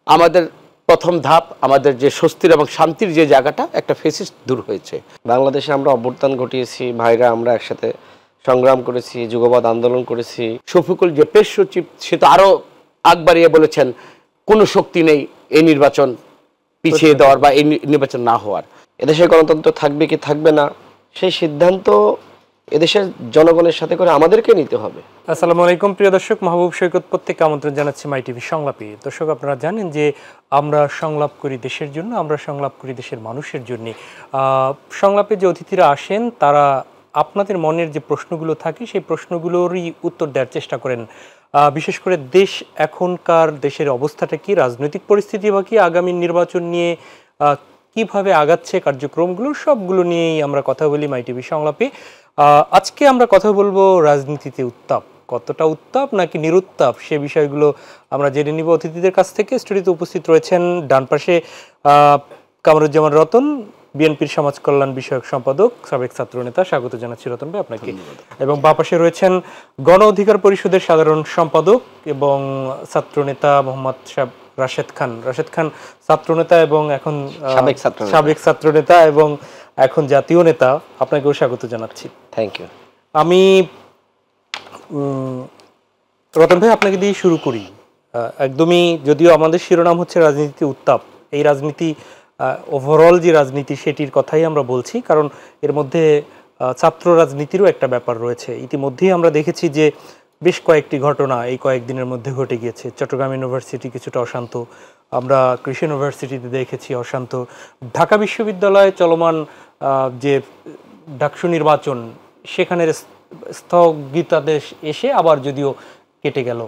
আমাদের প্রথম ধাপ, আমাদের যে স্বস্তির এবং শান্তির যে জায়গাটা, একটা ফেসিস্ট দূর হয়েছে। বাংলাদেশে আমরা অভ্যুত্থান ঘটিয়েছি, ভাইরা আমরা একসাথে সংগ্রাম করেছি, যুগপৎ আন্দোলন করেছি। শফিকুল যে পেশ সচিব, সে তো আরো আগ বাড়িয়ে বলেছেন কোনো শক্তি নেই এই নির্বাচন পিছিয়ে দেওয়ার বা এই নির্বাচন না হওয়ার। এদেশে গণতন্ত্র থাকবে কি থাকবে না সেই সিদ্ধান্ত এদেশের জনগণের সাথে করে আমাদেরকে নিতে হবে। আসসালামু আলাইকুম প্রিয় দর্শক, মাহবুব সৈকত প্রত্যেককে আমন্ত্রণ জানাচ্ছি মাই টিভি সংলাপে। দর্শক, আপনারা জানেন যে আমরা সংলাপ করি দেশের জন্য, আমরা সংলাপ করি দেশের মানুষের জন্য। সংলাপে যে অতিথিরা আসেন তারা আপনাদের মনের যে প্রশ্নগুলো থাকে সেই প্রশ্নগুলোরই উত্তর দেওয়ার চেষ্টা করেন। বিশেষ করে এখনকার দেশের অবস্থাটা কি, রাজনৈতিক পরিস্থিতি বা কি, আগামী নির্বাচন নিয়ে কিভাবে আগাচ্ছে কার্যক্রমগুলো, সবগুলো নিয়েই আমরা কথা বলি মাই টিভি সংলাপে। আজকে আমরা কথা বলবো রাজনীতিতে উত্তাপ, কতটা উত্তাপ নাকি নিরুত্তাপ সে বিষয়গুলো আমরা জেনে নিব অতিথিদের কাছ থেকে। স্টুডিওতে উপস্থিত রয়েছেন ডান পাশে কামরুজ্জামান রতন, বিএনপির সমাজ কল্যাণ বিষয়ক সম্পাদক, সাবেক ছাত্রনেতা। স্বাগত জানাচ্ছি রতন ভাই আপনাকে। এবং বাঁ পাশে রয়েছেন গণ অধিকার পরিষদের সাধারণ সম্পাদক এবং ছাত্রনেতা মোহাম্মদ রাশেদ খান। রাশেদ খান ছাত্রনেতা এবং এখন সাবেক ছাত্রনেতা এবং এখন জাতীয় নেতা। আপনাকেও স্বাগত জানাচ্ছি। Thank you. আমি রতন ভাই আপনাকে দিয়ে শুরু করি। একদমই, যদিও আমাদের শিরোনাম হচ্ছে রাজনীতি উত্তাপ, এই রাজনীতি ওভারঅল যে রাজনীতি সেটির কথাই আমরা বলছি, কারণ এর মধ্যে ছাত্র রাজনীতিরও একটা ব্যাপার রয়েছে। ইতিমধ্যেই আমরা দেখেছি যে বেশ কয়েকটি ঘটনা এই কয়েকদিনের মধ্যে ঘটে গিয়েছে। চট্টগ্রাম ইউনিভার্সিটি কিছুটা অশান্ত, আমরা কৃষি ইউনিভার্সিটিতে দেখেছি অশান্ত, ঢাকা বিশ্ববিদ্যালয়ে চলমান যে ডাকসু নির্বাচন সেখানের স্থগিতাদেশ এসে আবার যদিও কেটে গেল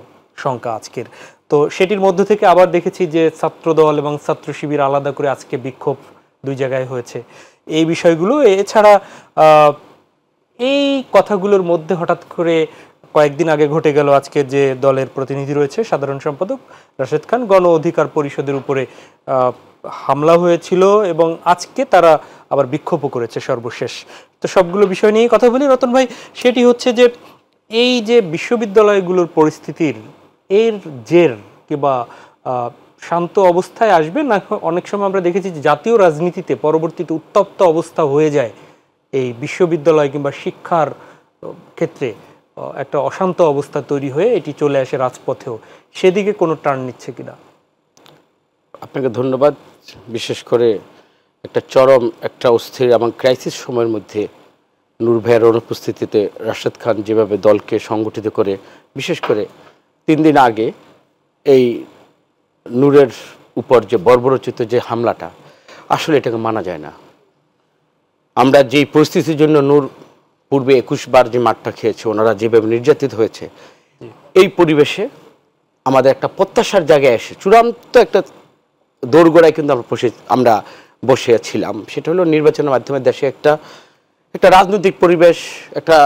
শঙ্কা আজকের, তো সেটির মধ্য থেকে আবার দেখেছি যে ছাত্রদল এবং ছাত্র শিবির আলাদা করে আজকে বিক্ষোভ দুই জায়গায় হয়েছে। এই বিষয়গুলো এছাড়া এই কথাগুলোর মধ্যে হঠাৎ করে কয়েকদিন আগে ঘটে গেল আজকে যে দলের প্রতিনিধি রয়েছে সাধারণ সম্পাদক রাশেদ খান, গণ অধিকার পরিষদের উপরে হামলা হয়েছিল এবং আজকে তারা আবার বিক্ষোভও করেছে সর্বশেষ। তো সবগুলো বিষয় নিয়েই কথা বলি রতন ভাই। সেটি হচ্ছে যে এই যে বিশ্ববিদ্যালয়গুলোর পরিস্থিতির এর জের কিংবা শান্ত অবস্থায় আসবে না, অনেক সময় আমরা দেখেছি যে জাতীয় রাজনীতিতে পরবর্তীতে উত্তপ্ত অবস্থা হয়ে যায় এই বিশ্ববিদ্যালয় কিংবা শিক্ষার ক্ষেত্রে একটা অশান্ত অবস্থা তৈরি হয়ে এটি চলে আসে রাজপথেও, সেদিকে কোনো টার্ন নিচ্ছে কিনা? আপনাকে ধন্যবাদ। বিশেষ করে একটা চরম, একটা অস্থির এবং ক্রাইসিস সময়ের মধ্যে নূর ভাইয়ের অনুপস্থিতিতে রাশেদ খান যেভাবে দলকে সংগঠিত করে, বিশেষ করে 3 দিন আগে এই নূরের উপর যে বর্বরচিত যে হামলাটা, আসলে এটাকে মানা যায় না। আমরা যেই পরিস্থিতির জন্য নূর পূর্বে 21 বার যে মাঠটা খেয়েছে, ওনারা যেভাবে নির্যাতিত হয়েছে, এই পরিবেশে আমাদের একটা প্রত্যাশার জায়গায় এসে চূড়ান্ত একটা দোরগোড়ায় কিন্তু আমরা বসে ছিলাম। সেটা হলো নির্বাচনের মাধ্যমে দেশে একটা রাজনৈতিক পরিবেশ, একটা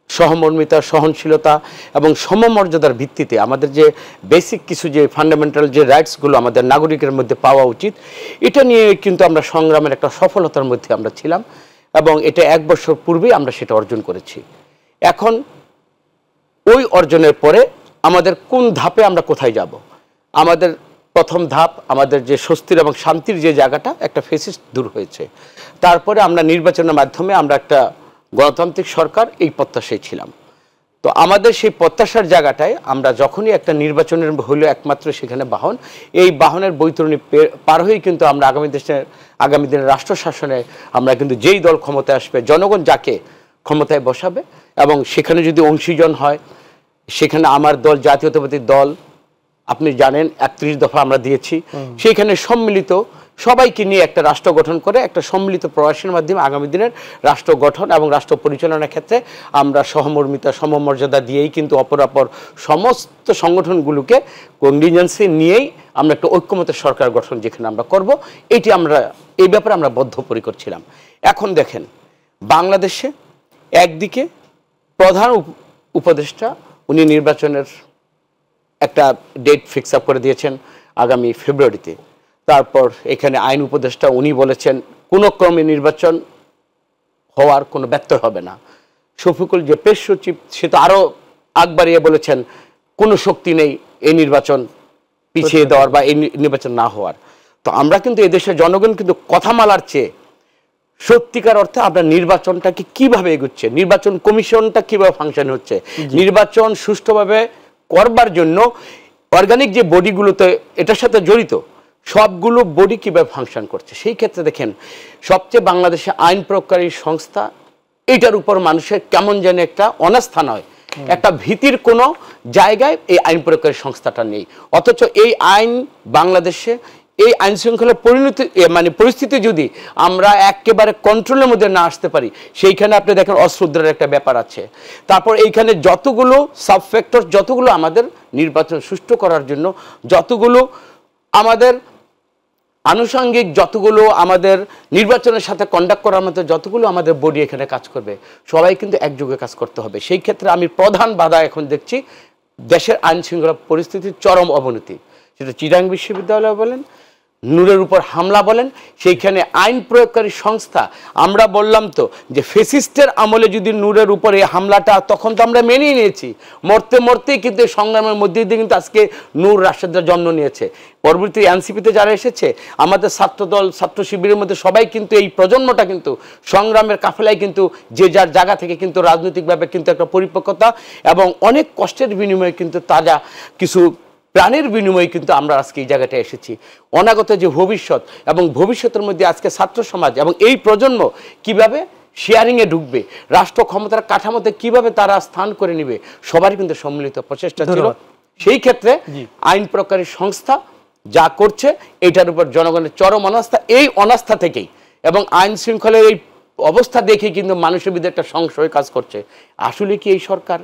সহমর্মিতা, সহনশীলতা এবং সমমর্যাদার ভিত্তিতে আমাদের যে বেসিক কিছু যে ফান্ডামেন্টাল যে রাইটসগুলো আমাদের নাগরিকের মধ্যে পাওয়া উচিত, এটা নিয়ে কিন্তু আমরা সংগ্রামের একটা সফলতার মধ্যে আমরা ছিলাম এবং এটা 1 বছর পূর্বেই আমরা সেটা অর্জন করেছি। এখন ওই অর্জনের পরে আমাদের কোন ধাপে আমরা কোথায় যাব? আমাদের প্রথম ধাপ, আমাদের যে স্বস্তির এবং শান্তির যে জায়গাটা, একটা ফেসিস্ট দূর হয়েছে। তারপরে আমরা নির্বাচনের মাধ্যমে আমরা একটা গণতান্ত্রিক সরকার, এই প্রত্যাশায় ছিলাম। তো আমাদের সেই প্রত্যাশার জায়গাটায় আমরা যখনই একটা নির্বাচনের হলো একমাত্র সেখানে বাহন, এই বাহনের বৈতরণী পার হয়েই কিন্তু আমরা আগামী দিনের রাষ্ট্র শাসনে আমরা কিন্তু যেই দল ক্ষমতায় আসবে, জনগণ যাকে ক্ষমতায় বসাবে এবং সেখানে যদি অংশীজন হয়, সেখানে আমার দল জাতীয়তাবাদী দল, আপনি জানেন 31 দফা আমরা দিয়েছি, সেইখানে সম্মিলিত সবাইকে নিয়ে একটা রাষ্ট্র গঠন করে একটা সম্মিলিত প্রয়াসের মাধ্যমে আগামী দিনের রাষ্ট্র গঠন এবং রাষ্ট্র পরিচালনার ক্ষেত্রে আমরা সহমর্মিতা, সমমর্যাদা দিয়েই কিন্তু অপরাপর সমস্ত সংগঠনগুলোকে কন্টিনজেন্সি নিয়েই আমরা একটা ঐক্যমতের সরকার গঠন যেখানে আমরা করব, এই ব্যাপারে আমরা বদ্ধপরিকর ছিলাম। এখন দেখেন, বাংলাদেশে একদিকে প্রধান উপদেষ্টা উনি নির্বাচনের একটা ডেট ফিক্স আপ করে দিয়েছেন আগামী ফেব্রুয়ারিতে। তারপর এখানে আইন উপদেষ্টা উনি বলেছেন কোনো ক্রমে নির্বাচন হওয়ার কোনো ব্যত্যয় হবে না। শফিকুল যে পেশ সচিব, সে তো আরও আগ বাড়িয়ে বলেছেন কোনো শক্তি নেই এই নির্বাচন পিছিয়ে দেওয়ার বা এই নির্বাচন না হওয়ার। তো আমরা কিন্তু এদেশের জনগণ কিন্তু কথা মালার চেয়ে সত্যিকার অর্থে আপনার নির্বাচনটাকে কিভাবে এগুচ্ছে, নির্বাচন কমিশনটা কিভাবে ফাংশন হচ্ছে, নির্বাচন সুষ্ঠুভাবে করবার জন্য অর্গানিক যে বডিগুলোতে এটার সাথে জড়িত সবগুলো বডি কিভাবে ফাংশন করছে। সেই ক্ষেত্রে দেখেন সবচেয়ে বাংলাদেশে আইন প্রয়োগকারী সংস্থা এইটার উপর মানুষের কেমন যেন একটা অনাস্থা নয়, একটা ভীতির কোনো জায়গায় এই আইন প্রয়োগকারী সংস্থাটা নেই। অথচ এই আইন বাংলাদেশে এই আইন শৃঙ্খলার পরিস্থিতি যদি আমরা একেবারে কন্ট্রোলের মধ্যে না আসতে পারি, সেইখানে আপনি দেখেন অস্ত্র উদ্ধারের একটা ব্যাপার আছে। তারপর এইখানে যতগুলো সাব ফ্যাক্টর, যতগুলো আমাদের নির্বাচন সুষ্ঠু করার জন্য যতগুলো আমাদের আনুষঙ্গিক, যতগুলো আমাদের নির্বাচনের সাথে কন্ডাক্ট করার মতো যতগুলো আমাদের বডি এখানে কাজ করবে, সবাই কিন্তু একযোগে কাজ করতে হবে। সেই ক্ষেত্রে আমি প্রধান বাধা এখন দেখছি দেশের আইন শৃঙ্খলা পরিস্থিতির চরম অবনতি। সেটা চিটাং বিশ্ববিদ্যালয় বলেন, নূরের উপর হামলা বলেন, সেইখানে আইন প্রয়োগকারী সংস্থা, আমরা বললাম তো যে ফেসিস্টের আমলে যদি নূরের উপরে হামলাটা, তখন তো আমরা মেনেই নিয়েছি, মরতে মরতেই কিন্তু সংগ্রামের মধ্যে দিয়ে কিন্তু আজকে নূর রাশেদরা জন্ম নিয়েছে। পরবর্তী এনসিপিতে যারা এসেছে, আমাদের ছাত্রদল, ছাত্র শিবিরের মধ্যে সবাই কিন্তু এই প্রজন্মটা কিন্তু সংগ্রামের কাফেলায় কিন্তু যে যার জায়গা থেকে কিন্তু রাজনৈতিকভাবে কিন্তু একটা পরিপক্কতা এবং অনেক কষ্টের বিনিময়ে কিন্তু তাজা কিছু প্রাণের বিনিময়ে কিন্তু আমরা আজকে এই জায়গাটা এসেছি। অনাগত যে ভবিষ্যৎ এবং ভবিষ্যতের মধ্যে আজকে ছাত্র সমাজ এবং এই প্রজন্ম কিভাবে শেয়ারিংয়ে ঢুকবে, রাষ্ট্র ক্ষমতার কাঠামোতে কিভাবে তারা স্থান করে নেবে, সবারই কিন্তু সম্মিলিত প্রচেষ্টা ছিল। সেই ক্ষেত্রে আইন প্রয়োগকারী সংস্থা যা করছে এটার উপর জনগণের চরম অনাস্থা। এই অনাস্থা থেকেই এবং আইন শৃঙ্খলার এই অবস্থা দেখে কিন্তু মানুষের ভিতরে একটা সংশয় কাজ করছে, আসলে কি এই সরকার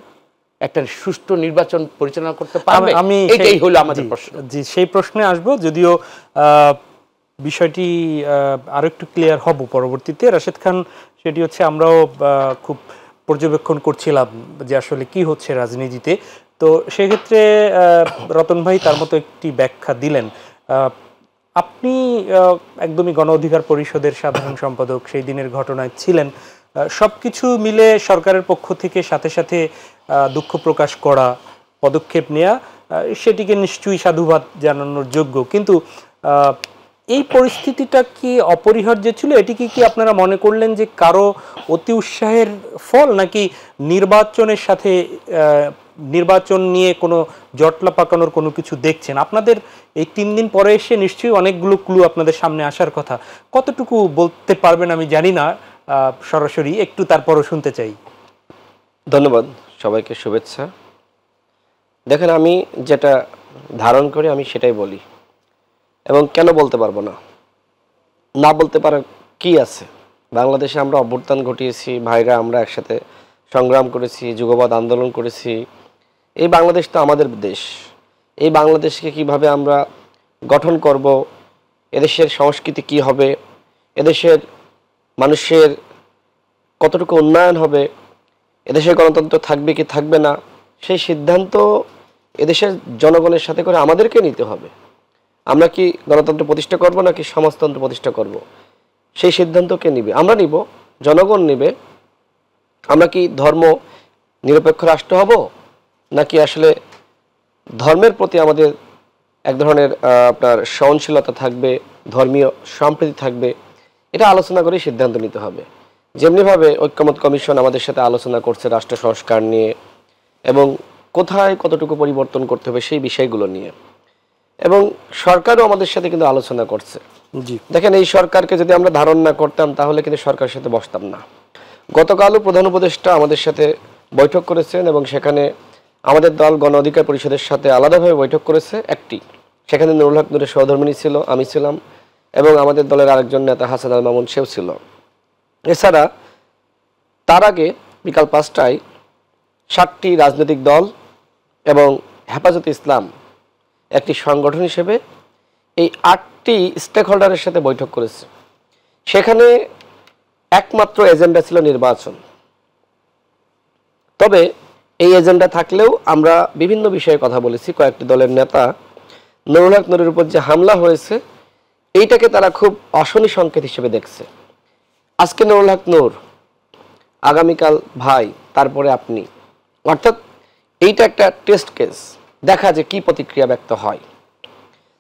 একটা সুষ্ঠু নির্বাচন পরিচালনা করতে পারবে? এটাই হলো আমাদের প্রশ্ন। জি, সেই প্রশ্নে আসবো, যদিও বিষয়টি আরো একটু ক্লিয়ার হব পরবর্তীতে। রাশেদ খান, সেটি হচ্ছে আমরাও খুব পর্যবেক্ষণ করছিলাম যে আসলে কি হচ্ছে রাজনীতিতে। তো সেক্ষেত্রে রতন ভাই তার মতো একটি ব্যাখ্যা দিলেন। আপনি একদমই গণ অধিকার পরিষদের সাধারণ সম্পাদক, সেই দিনের ঘটনায় ছিলেন। সবকিছু মিলে সরকারের পক্ষ থেকে সাথে সাথে দুঃখ প্রকাশ করা, পদক্ষেপ নেওয়া, সেটিকে নিশ্চয়ই সাধুবাদ জানানোর যোগ্য। কিন্তু এই পরিস্থিতিটা কি অপরিহার্য ছিল? এটিকে কি আপনারা মনে করলেন যে কারো অতি উৎসাহের ফল, নাকি নির্বাচনের সাথে নির্বাচন নিয়ে কোনো জটলা পাকানোর কোনো কিছু দেখছেন? আপনাদের এই 3 দিন পরে এসে নিশ্চয়ই অনেকগুলো ক্লু আপনাদের সামনে আসার কথা। কতটুকু বলতে পারবেন আমি জানি না সরাসরি, একটু তারপরও শুনতে চাই। ধন্যবাদ, সবাইকে শুভেচ্ছা। দেখেন, আমি যেটা ধারণ করি আমি সেটাই বলি, এবং কেন বলতে পারবো না, না বলতে পারার কি আছে? বাংলাদেশে আমরা অভ্যুত্থান ঘটিয়েছি, ভাইরা আমরা একসাথে সংগ্রাম করেছি, যুগপৎ আন্দোলন করেছি। এই বাংলাদেশ তো আমাদের দেশ। এই বাংলাদেশকে কিভাবে আমরা গঠন করব, এদেশের সংস্কৃতি কি হবে, এদেশের মানুষের কতটুকু উন্নয়ন হবে, এদেশের গণতন্ত্র থাকবে কি থাকবে না, সেই সিদ্ধান্ত এদেশের জনগণের সাথে করে আমাদেরকে নিতে হবে। আমরা কি গণতন্ত্র প্রতিষ্ঠা করব নাকি সমাজতন্ত্র প্রতিষ্ঠা করব, সেই সিদ্ধান্ত কে নিবে? আমরা নিব, জনগণ নিবে। আমরা কি ধর্ম নিরপেক্ষ রাষ্ট্র হব, নাকি আসলে ধর্মের প্রতি আমাদের এক ধরনের আপনার সহনশীলতা থাকবে, ধর্মীয় সম্প্রীতি থাকবে, এটা আলোচনা করে সিদ্ধান্ত নিতে হবে। যেমনিভাবে ঐক্যমত কমিশন আমাদের সাথে আলোচনা করছে রাষ্ট্র সংস্কার নিয়ে এবং কোথায় কতটুকু পরিবর্তন করতে হবে সেই বিষয়গুলো নিয়ে, এবং সরকারও আমাদের সাথে কিন্তু আলোচনা করছে। দেখেন, এই সরকারকে যদি আমরা ধারণ না করতাম তাহলে কিন্তু সরকারের সাথে বসতাম না। গতকালও প্রধান উপদেষ্টা আমাদের সাথে বৈঠক করেছেন এবং সেখানে আমাদের দল গণ অধিকার পরিষদের সাথে আলাদাভাবে বৈঠক করেছে একটি। সেখানে নুরুল হক নূরের সহধর্মিণী ছিল, আমি ছিলাম, এবং আমাদের দলের আরেকজন নেতা হাসান আল মামুন, সেও ছিল। এছাড়া তার আগে বিকাল 5টায় 7টি রাজনৈতিক দল এবং হেফাজতে ইসলাম একটি সংগঠন হিসেবে এই 8টি স্টেক হোল্ডারের সাথে বৈঠক করেছে। সেখানে একমাত্র এজেন্ডা ছিল নির্বাচন। তবে এই এজেন্ডা থাকলেও আমরা বিভিন্ন বিষয়ে কথা বলেছি। কয়েকটি দলের নেতা নুরুল হক নূরের উপর যে হামলা হয়েছে এইটাকে তারা খুব অশনি সংকেত হিসেবে দেখছে। আজকে নুরুল হক নূর, আগামীকাল ভাই, তারপরে আপনি, অর্থাৎ এইটা একটা টেস্ট কেস, দেখা যে কি প্রতিক্রিয়া ব্যক্ত হয়।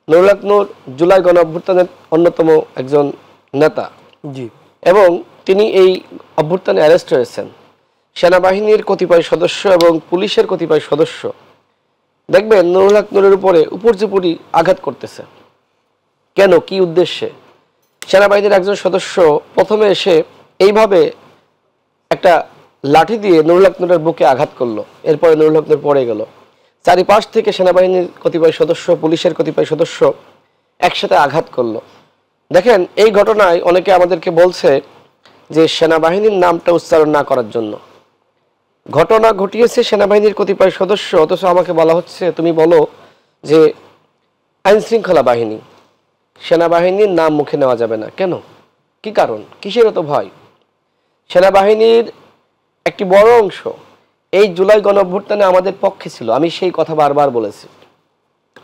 নুরুল হক নূর জুলাই গণ অভ্যুত্থানের অন্যতম একজন নেতা জি এবং তিনি এই অভ্যুত্থানে অ্যারেস্ট হয়েছেন। সেনাবাহিনীর কতিপয় সদস্য এবং পুলিশের কতিপয় সদস্য দেখবেন নুরুল হক নূরের উপরে উপর্যুপরি আঘাত করতেছে। কেন, কি উদ্দেশ্যে? সেনাবাহিনীর একজন সদস্য প্রথমে এসে এইভাবে একটা লাঠি দিয়ে নুরুল হক নূরের বুকে আঘাত করলো, এরপরে নুরুল হক নূর পড়ে গেল। চারিপাশ থেকে সেনাবাহিনীর কতিপয় সদস্য, পুলিশের কতিপয় সদস্য একসাথে আঘাত করলো। দেখেন, এই ঘটনায় অনেকে আমাদেরকে বলছে যে সেনাবাহিনীর নামটা উচ্চারণ না করার জন্য। ঘটনা ঘটিয়েছে সেনাবাহিনীর কতিপয় সদস্য, অথচ আমাকে বলা হচ্ছে তুমি বলো যে আইন শৃঙ্খলা বাহিনী। সেনাবাহিনীর নাম মুখে নেওয়া যাবে না কেন? কি কারণ? কিসের এত ভয়? সেনাবাহিনীর একটি বড় অংশ এই জুলাই গণঅভ্যুত্থানে আমাদের পক্ষে ছিল। আমি সেই কথা বারবার বলেছি।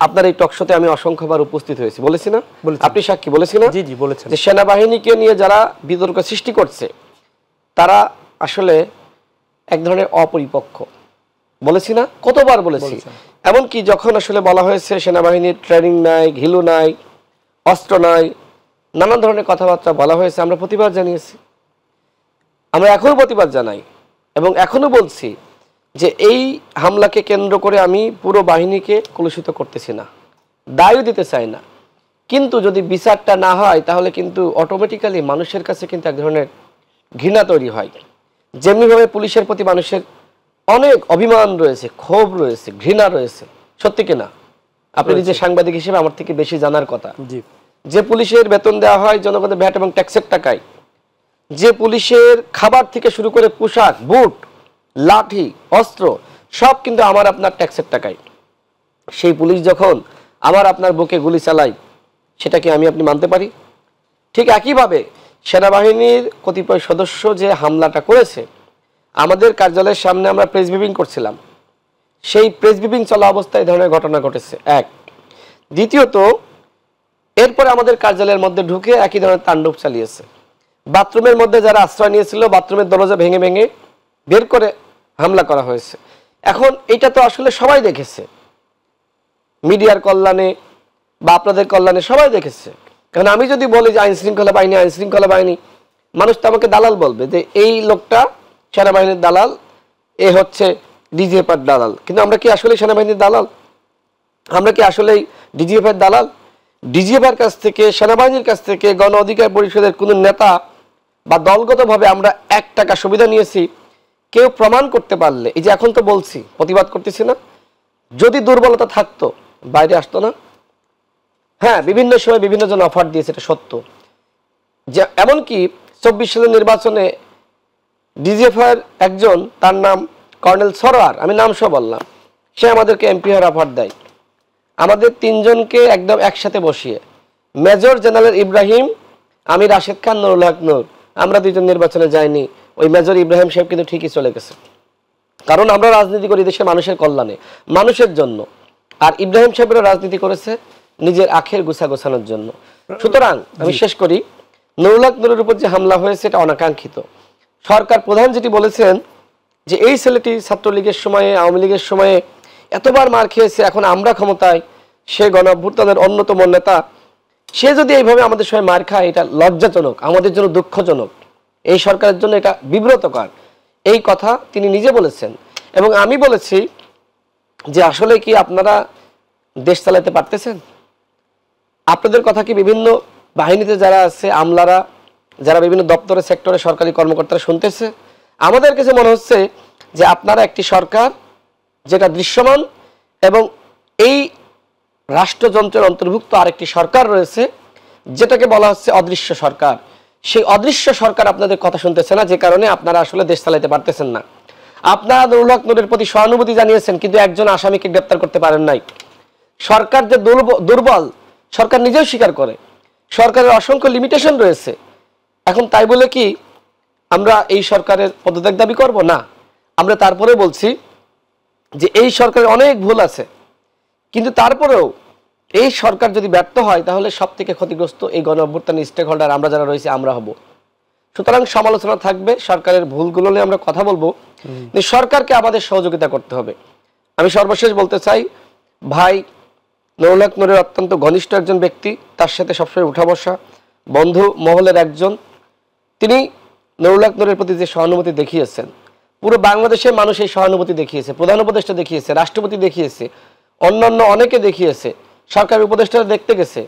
আপনার এই টকশোতে আমি অসংখ্যবার উপস্থিত হয়েছি, বলেছি না? আপনি সাক্ষী, বলেছি না? জি জি বলেছেন। যে সেনাবাহিনীকে নিয়ে যারা বিতর্ক সৃষ্টি করছে তারা আসলে এক ধরনের অপরিপক্ষ, বলেছি না? কতবার বলেছি। এমনকি যখন আসলে বলা হয়েছে সেনাবাহিনীর ট্রেনিং নাই, ঘিলু নাই, অস্ত্র নাই, নানা ধরনের কথাবার্তা বলা হয়েছে, আমরা প্রতিবাদ জানিয়েছি। আমরা এখনো প্রতিবাদ জানাই এবং এখনো বলছি যে এই হামলাকে কেন্দ্র করে আমি পুরো বাহিনীকে কলুষিত করতেছি না, দায়ও দিতে চাই না। কিন্তু যদি বিচারটা না হয় তাহলে কিন্তু অটোমেটিক্যালি মানুষের কাছে কিন্তু এক ধরনের ঘৃণা তৈরি হয়। যেমনিভাবে পুলিশের প্রতি মানুষের অনেক অভিমান রয়েছে, ক্ষোভ রয়েছে, ঘৃণা রয়েছে, সত্যি কিনা? আপনি নিজে সাংবাদিক হিসেবে আমার থেকে বেশি জানার কথা। যে পুলিশের বেতন দেওয়া হয় জনগণের ভ্যাট এবং ট্যাক্সের টাকায়, যে পুলিশের খাবার থেকে শুরু করে পোশাক, বুট, লাঠি, অস্ত্র সব কিন্তু আমার আপনার ট্যাক্সের টাকায়, সেই পুলিশ যখন আমার আপনার বুকে গুলি চালায় সেটা কি আমি আপনি মানতে পারি? ঠিক একইভাবে সেনাবাহিনীর কতিপয় সদস্য যে হামলাটা করেছে, আমাদের কার্যালয়ের সামনে আমরা প্রেস ব্রিফিং করছিলাম, সেই প্রেস ব্রিফিং চলা অবস্থায় এই ধরনের ঘটনা ঘটেছে। এক, দ্বিতীয়ত এরপরে আমাদের কার্যালয়ের মধ্যে ঢুকে একই ধরনের তাণ্ডব চালিয়েছে। বাথরুমের মধ্যে যারা আশ্রয় নিয়েছিল বাথরুমের দরজা ভেঙে ভেঙে বের করে হামলা করা হয়েছে। এখন এটা তো আসলে সবাই দেখেছে, মিডিয়ার কল্যাণে বা আপনাদের কল্যাণে সবাই দেখেছে। কারণ আমি যদি বলি যে আইন শৃঙ্খলা বাহিনী, আইন শৃঙ্খলা বাহিনী, মানুষ তো আমাকে দালাল বলবে যে এই লোকটা সেনাবাহিনীর দালাল, এ হচ্ছে ডিজিএফআর দালাল। কিন্তু আমরা কি আসলে সেনাবাহিনীর দালাল? আমরা কি আসলেই ডিজিএফআর দালাল? ডিজিএফআর কাছ থেকে, সেনাবাহিনীর কাছ থেকে, গণ অধিকার পরিষদের কোনো নেতা বা দলগতভাবে আমরা 1 টাকা সুবিধা নিয়েছি কেউ প্রমাণ করতে পারলে, এই যে এখন তো বলছি, প্রতিবাদ করতেছি না, যদি দুর্বলতা থাকতো বাইরে আসতো না। হ্যাঁ, বিভিন্ন সময় বিভিন্ন জন অফার দিয়েছে, এটা সত্য। যে এমনকি 24 সালের নির্বাচনে ডিজিএফআর একজন, তার নাম কর্নেল সরোয়ার, আমি নাম সহ বললাম, সে আমাদেরকে এমপি হওয়ার অফার দেয়। আমাদের 3 জনকে একদম একসাথে বসিয়ে, মেজর জেনারেল ইব্রাহিম, আমি রাশেদ খান, নুরুল হক নূর, আমরা 2 জন নির্বাচনে যাইনি। ওই মেজর ইব্রাহিম সাহেব কিন্তু ঠিকই চলে গেছে, কারণ আমরা রাজনীতি করি দেশের মানুষের কল্যাণে, মানুষের জন্য। আর ইব্রাহিম সাহেবেরও রাজনীতি করেছে নিজের আখের গোছানোর জন্য। সুতরাং আমি শেষ করি, নুরুল হক নূরের উপর যে হামলা হয়েছে এটা অনাকাঙ্ক্ষিত। সরকার প্রধান যেটি বলেছেন যে এই ছেলেটি ছাত্রলীগের সময়ে, আওয়ামী লীগের সময়ে এতবার মার খেয়েছে, এখন আমরা ক্ষমতায়, সে গণ অভ্যুত্থানের অন্যতম নেতা, সে যদি এইভাবে আমাদের সময় মার খায়, এটা লজ্জাজনক, আমাদের জন্য দুঃখজনক, এই সরকারের জন্য এটা বিব্রতকর। এই কথা তিনি নিজে বলেছেন। এবং আমি বলেছি যে আসলে কি আপনারা দেশ চালাতে পারতেছেন? আপনাদের কথা কি বিভিন্ন বাহিনীতে যারা আছে, আমলারা যারা বিভিন্ন দপ্তরে, সেক্টরে, সরকারি কর্মকর্তারা শুনতেছে? আমাদের কাছে মনে হচ্ছে যে আপনারা একটি সরকার যেটা দৃশ্যমান এবং এই রাষ্ট্রযন্ত্রের অন্তর্ভুক্ত আরেকটি সরকার রয়েছে যেটাকে বলা হচ্ছে অদৃশ্য সরকার। সেই অদৃশ্য সরকার আপনাদের কথা শুনতেছে না, যে কারণে আপনারা আসলে দেশ চালাতে পারতেছেন না। আপনারা নুরুল হক নূরের প্রতি সহানুভূতি জানিয়েছেন, কিন্তু একজন আসামিকে গ্রেপ্তার করতে পারেন নাই। সরকার যে দুর্বল, সরকার নিজেও স্বীকার করে, সরকারের অসংখ্য লিমিটেশন রয়েছে। এখন তাই বলে কি আমরা এই সরকারের পদত্যাগ দাবি করব না? আমরা তারপরে বলছি যে এই সরকারের অনেক ভুল আছে, কিন্তু তারপরেও এই সরকার যদি ব্যর্থ হয় তাহলে সব থেকে ক্ষতিগ্রস্ত এই গণ অভ্যুত্থানের স্টেক হোল্ডার আমরা যারা রয়েছি আমরা হব। সুতরাং সমালোচনা থাকবে, সরকারের ভুলগুলো নিয়ে আমরা কথা বলবো, সরকারকে আমাদের সহযোগিতা করতে হবে। আমি সর্বশেষ বলতে চাই, ভাই নুরুল হক নূরের অত্যন্ত ঘনিষ্ঠ একজন ব্যক্তি, তার সাথে সবসময় উঠা বসা, বন্ধু মহলের একজন। তিনি নুরুল হক নূরের প্রতি যে সহানুভূতি দেখিয়েছেন, পুরো বাংলাদেশের মানুষ এই সহানুভূতি দেখিয়েছে, প্রধান উপদেষ্টা দেখিয়েছে, রাষ্ট্রপতি দেখিয়েছে, অন্যান্য অনেকে দেখিয়েছে, সরকারি উপদেষ্টারা দেখতে গেছে।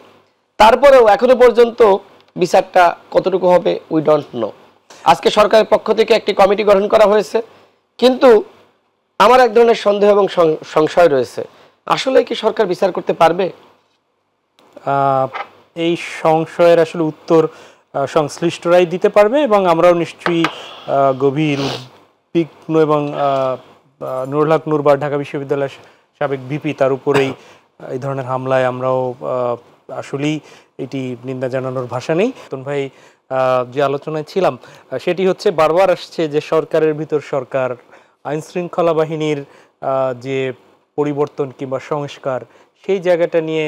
তারপরেও এখনো পর্যন্ত বিচারটা কতটুকু হবে উই ডোন্ট নো। আজকে সরকারের পক্ষ থেকে একটি কমিটি গঠন করা হয়েছে, কিন্তু আমার এক ধরনের সন্দেহ এবং সংশয় রয়েছে, আসলে কি সরকার বিচার করতে পারবে? এই সংশয়ের আসলে উত্তর সংশ্লিষ্টরাই দিতে পারবে, এবং আমরাও নিশ্চয়ই গভীর উদ্বিগ্ন, এবং নুরুল হক নূর বা ঢাকা বিশ্ববিদ্যালয়ের সাবেক ভিপি, তার উপরেই এই ধরনের হামলায় আমরাও আসলেই এটি নিন্দা জানানোর ভাষা নেই। ভাই, যে আলোচনায় ছিলাম সেটি হচ্ছে বারবার আসছে যে সরকারের ভিতর সরকার, আইন শৃঙ্খলা বাহিনীর যে পরিবর্তন কিংবা সংস্কার, সেই জায়গাটা নিয়ে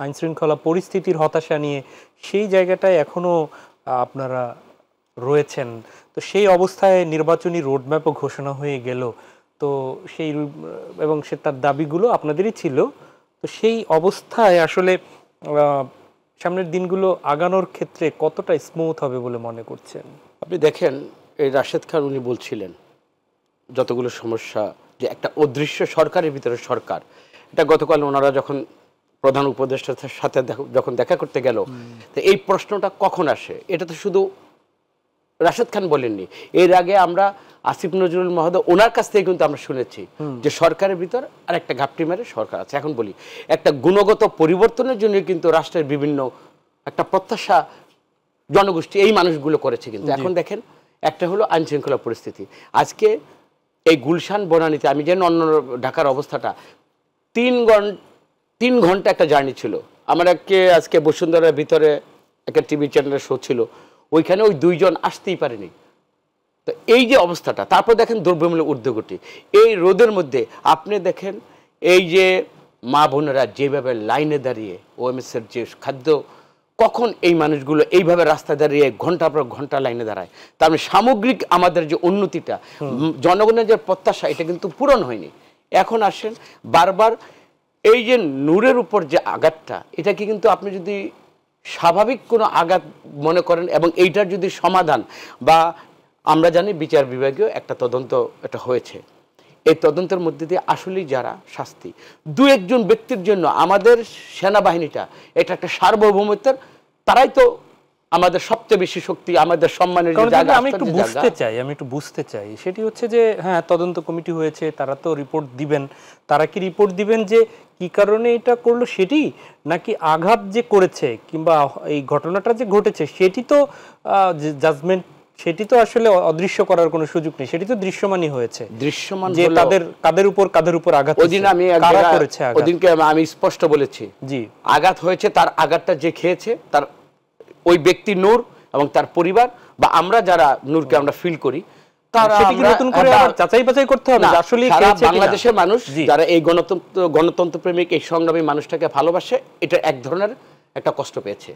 আইন শৃঙ্খলা পরিস্থিতির হতাশা নিয়ে সেই জায়গাটায় এখনো আপনারা রয়েছেন। তো সেই অবস্থায় নির্বাচনী রোডম্যাপও ঘোষণা হয়ে গেল, তো সেই এবং সে তার দাবিগুলো আপনাদেরই ছিল। তো সেই অবস্থায় আসলে সামনের দিনগুলো আগানোর ক্ষেত্রে কতটা স্মুথ হবে বলে মনে করছেন? আপনি দেখেন, এই রাশেদ খান উনি বলছিলেন যতগুলো সমস্যা, যে একটা অদৃশ্য সরকারের ভিতরে সরকার, এটা গতকাল ওনারা যখন প্রধান উপদেষ্টার সাথে যখন দেখা করতে গেল, তো এই প্রশ্নটা কখন আসে, এটা তো শুধু রাশেদ খান বলেননি, এর আগে আমরা আসিফ নজরুল মহোদয় ওনার কাছ থেকে কিন্তু আমরা শুনেছি যে সরকারের ভিতর আর একটা ঘাপটি মেরে সরকার আছে। এখন বলি, একটা গুণগত পরিবর্তনের জন্য কিন্তু রাষ্ট্রের বিভিন্ন একটা প্রত্যাশা জনগোষ্ঠী এই মানুষগুলো করেছে, কিন্তু এখন দেখেন একটা হলো আইন শৃঙ্খলা পরিস্থিতি। আজকে এই গুলশান বনানীতে আমি জানি অন্য ঢাকার অবস্থাটা 3 ঘন্টা একটা জার্নি ছিল। আমার আজকে বসুন্ধরার ভিতরে একটা টিভি চ্যানেলের শো ছিল, ওইখানে ওই 2 জন আসতেই পারেনি। তো এই যে অবস্থাটা, তারপর দেখেন দ্রব্যমূল্য ঊর্ধ্বগতি, এই রোদের মধ্যে আপনি দেখেন এই যে মা বোনেরা যেভাবে লাইনে দাঁড়িয়ে ওএমএসের যে খাদ্য, কখন এই মানুষগুলো এইভাবে রাস্তায় দাঁড়িয়ে ঘন্টা পর ঘন্টা লাইনে দাঁড়ায়, তার মানে সামগ্রিক আমাদের যে উন্নতিটা, জনগণের যে প্রত্যাশা, এটা কিন্তু পূরণ হয়নি। এখন আসেন বারবার এই যে নূরের উপর যে আঘাতটা, এটাকে কিন্তু আপনি যদি স্বাভাবিক কোনো আঘাত মনে করেন, এবং এইটার যদি সমাধান, বা আমরা জানি বিচার বিভাগীয় একটা তদন্ত এটা হয়েছে, এই তদন্তের মধ্যে দিয়ে আসলেই যারা শাস্তি, 2-1 ব্যক্তির জন্য আমাদের সেনাবাহিনীটা এটা একটা সার্বভৌমত্বের, তারাই তো আমাদের সবচেয়ে বেশি শক্তি, আমাদের সম্মানের জায়গা। আমি একটু বুঝতে চাই সেটি হচ্ছে যে, হ্যাঁ, তদন্ত কমিটি হয়েছে, তারা তো রিপোর্ট দিবেন, তারা কি রিপোর্ট দিবেন যে কি কারণে এটা করলো সেটি, নাকি আঘাত যে করেছে কিংবা এই ঘটনাটা যে ঘটেছে সেটি তো জাজমেন্ট, সেটি তো আসলে অদৃশ্য করার কোনো সুযোগ নেই, সেটি তো দৃশ্যমানই হয়েছে। দৃশ্যমান যে কাদের উপর আঘাত, ওদিন আমি স্পষ্ট বলেছি, জি, আঘাত হয়েছে, তার আঘাতটা যে খেয়েছে তার ওই ব্যক্তি নূর এবং তার পরিবার, বা আমরা যারা নূরকে আমরা ফিল করি, বাংলাদেশের মানুষ যারা এই গণতন্ত্র প্রেমিক এই সংগ্রামী মানুষটাকে ভালোবাসে, এটা এক ধরনের একটা কষ্ট পেয়েছে।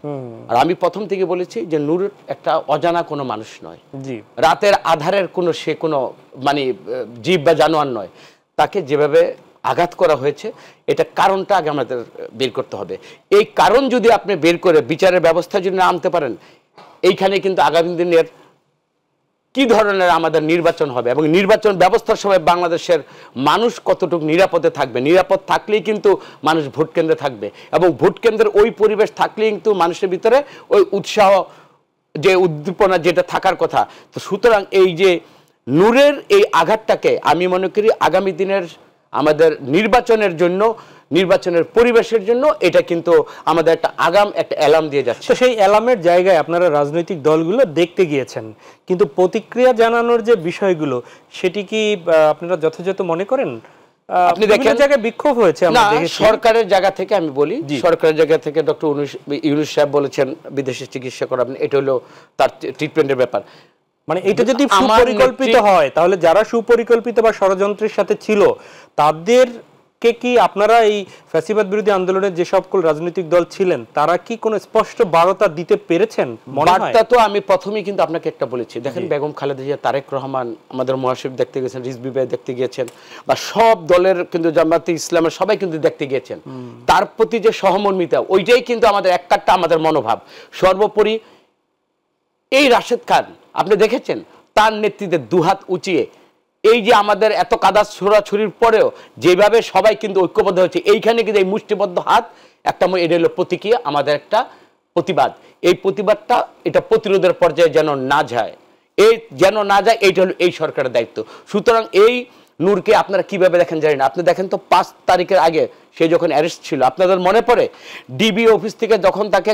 আর আমি প্রথম থেকে বলেছি যে নূর একটা অজানা কোনো মানুষ নয়, রাতের আধারের কোনো সে কোনো মানে জীব বা জানোয়ার নয়। তাকে যেভাবে আঘাত করা হয়েছে, এটা কারণটা আগে আমাদের বের করতে হবে। এই কারণ যদি আপনি বের করে বিচারের ব্যবস্থা যদি না আনতে পারেন, এইখানে কিন্তু আগামী দিনের কি ধরনের আমাদের নির্বাচন হবে, এবং নির্বাচন ব্যবস্থার সময় বাংলাদেশের মানুষ কতটুকু নিরাপদে থাকবে, নিরাপদ থাকলেই কিন্তু মানুষ ভোট কেন্দ্রে থাকবে, এবং ভোট কেন্দ্রের ওই পরিবেশ থাকলেই কিন্তু মানুষের ভিতরে ওই উৎসাহ, যে উদ্দীপনা যেটা থাকার কথা। তো সুতরাং এই যে নূরের এই আঘাতটাকে আমি মনে করি আগামী দিনের আমাদের নির্বাচনের জন্য, নির্বাচনের পরিবেশের জন্য এটা কিন্তু আমাদের একটা একটা অ্যালার্ম দিয়ে যাচ্ছে। তো সেই অ্যালার্মের জায়গায় আপনারা রাজনৈতিক দলগুলো দেখতে গিয়েছেন, কিন্তু প্রতিক্রিয়া জানানোর যে বিষয়গুলো সেটি কি আপনারা যথাযথ মনে করেন? আপনি দেখেন জায়গায় বিক্ষোভ হয়েছে, আমরা দেখেছি। সরকারের জায়গা থেকে আমি বলি, সরকারের জায়গা থেকে ডক্টর ইউনূস সাহেব বলেছেন বিদেশে চিকিৎসা করাবেন, এটা হলো তার ট্রিটমেন্টের ব্যাপার। মানে এটা যদি সুপরিকল্পিত হয়, তাহলে যারা সুপরিকল্পিত বা ষড়যন্ত্রের সাথে ছিল তাদের আজকে কি আপনারা এই ফ্যাসিবাদ বিরোধী আন্দোলনের যে সকল রাজনৈতিক দল ছিলেন তারা কি কোনো স্পষ্ট বার্তা দিতে পেরেছেন? বার্তা তো আমি প্রথমেই কিন্তু আপনাকে একটা বলেছি, দেখেন বেগম খালেদা জিয়া, তারেক রহমান, আমাদের মহাসচিব দেখতে গেছেন, রিজভী ভাই দেখতে গিয়েছেন, বা সব দলের কিন্তু জামাতে ইসলামের সবাই কিন্তু দেখতে গিয়েছেন। তার প্রতি যে সহমর্মিতা, ওইটাই কিন্তু আমাদের এক কাটটা আমাদের মনোভাব। সর্বোপরি এই রাশেদ খান আপনি দেখেছেন, তার নেতৃত্বে দুহাত উঁচিয়ে এই যে আমাদের এত কাদা ছোড়াছুরির পরেও যেভাবে সবাই কিন্তু ঐক্যবদ্ধ হয়েছে, এইখানে কিন্তু এই মুষ্টিবদ্ধ হাত একটা এটা হলো প্রতীকী, আমাদের একটা প্রতিবাদ। এই প্রতিবাদটা এটা প্রতিরোধের পর্যায়ে যেন না যায়, এই যেন না যায়, এইটা হলো এই সরকারের দায়িত্ব। সুতরাং এই নূরকে আপনারা কিভাবে দেখেন জানি না, আপনি দেখেন তো 5 তারিখের আগে সে যখন অ্যারেস্ট ছিল, আপনাদের মনে পড়ে ডিবি অফিস থেকে যখন তাকে